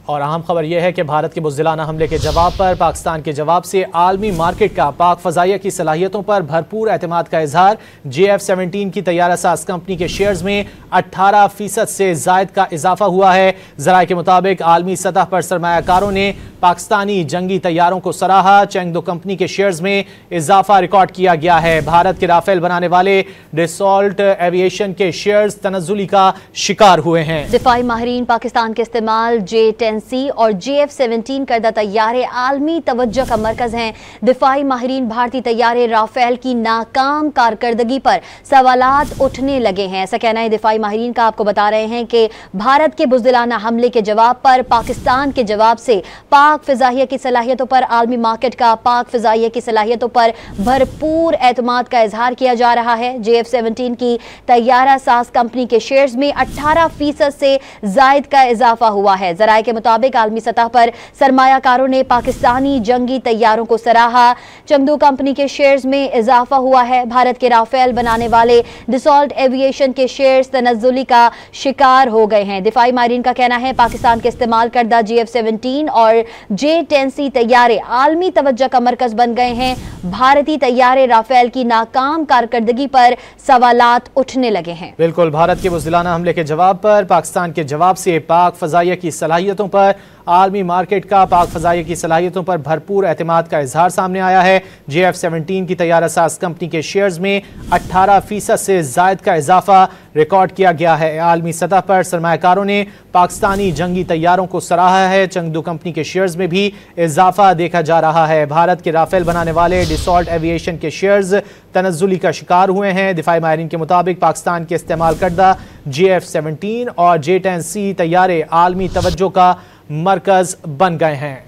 और अहम खबर यह है कि भारत के बुज़दिलाना हमले के जवाब पर पाकिस्तान के जवाब से आलमी मार्केट का पाक फ़ज़ाइया की सलाहियतों पर भरपूर एतमाद का इजहार। JF-17 की तैयारा साज कंपनी के शेयर्स में 18% से ज़ायद का इजाफा हुआ है। ज़राए के मुताबिक आलमी सतह पर सरमायाकारों ने पाकिस्तानी जंगी तैयारों को सराहा। चेंगदू कंपनी के शेयर्स में इजाफा रिकॉर्ड किया गया है। भारत के राफेल बनाने वाले डिसॉल्ट एविएशन के शेयर्स तनज़्ज़ुली का शिकार हुए हैं। दिफाई माहिरीन पाकिस्तान के इस्तेमाल J-10C और JF-17 करदा तैयारे आलमी तवज्जो का मरकज हैं। दिफाई माहिरीन भारतीय तैयारे राफेल की नाकाम कारकर्दगी पर सवालात उठने लगे हैं। ऐसा कहना है दिफाई माहिरीन का। आपको बता रहे हैं कि भारत के बुज़दिलाना हमले के जवाब पर पाकिस्तान के जवाब से पाक फ़ज़ाइया की सलाहियतों पर आलमी मार्केट का पाक फ़ज़ाइया की सलाहियतों पर भरपूर एतमाद का इजहार किया जा रहा है। JF-17 की तैयारा साज कंपनी के शेयर्स में 18% से ज़ायद का इजाफा हुआ है। ज़राए के मुताबिक आलमी सतह पर सरमायाकारों ने पाकिस्तानी जंगी तैयारों को सराहा। चेंगदू कंपनी के शेयर्स में इजाफा हुआ है। भारत के राफेल बनाने वाले डिसॉल्ट एविएशन के शेयर्स तनज़्ज़ुली का शिकार हो गए हैं। दिफाई माहिरीन का कहना है पाकिस्तान के इस्तेमाल करदा JF-17 और J-10C तैयारे आलमी तवज्जो का मरकज बन गए हैं। भारतीय तैयारे राफेल की नाकाम कारकर्दगी पर सवालात उठने लगे हैं। बिल्कुल, भारत के बुज़दिलाना हमले के जवाब पर पाकिस्तान के जवाब से पाक फ़ज़ाइया की सलाहियतों पर आलमी मार्केट का पाक फ़ज़ाइया की सलाहियतों पर भरपूर एतमाद का इजहार सामने आया है। JF-17 की तैयारा साज कंपनी के शेयर्स में 18% से ज़ायद का इजाफा रिकॉर्ड किया गया है। आलमी सतह पर सरमायाकारों ने पाकिस्तानी जंगी तैयारों को सराहा है। चेंगदू कंपनी के शेयर्स में भी इजाफा देखा जा रहा है। भारत के राफेल बनाने वाले डिसॉल्ट एविएशन के शेयर्स तनज़्ज़ुली का शिकार हुए हैं। दिफाई माहिरीन के मुताबिक पाकिस्तान के इस्तेमाल करदा JF-17 और J-10C तैयारे आलमी तवज्जो का मरकज बन गए हैं।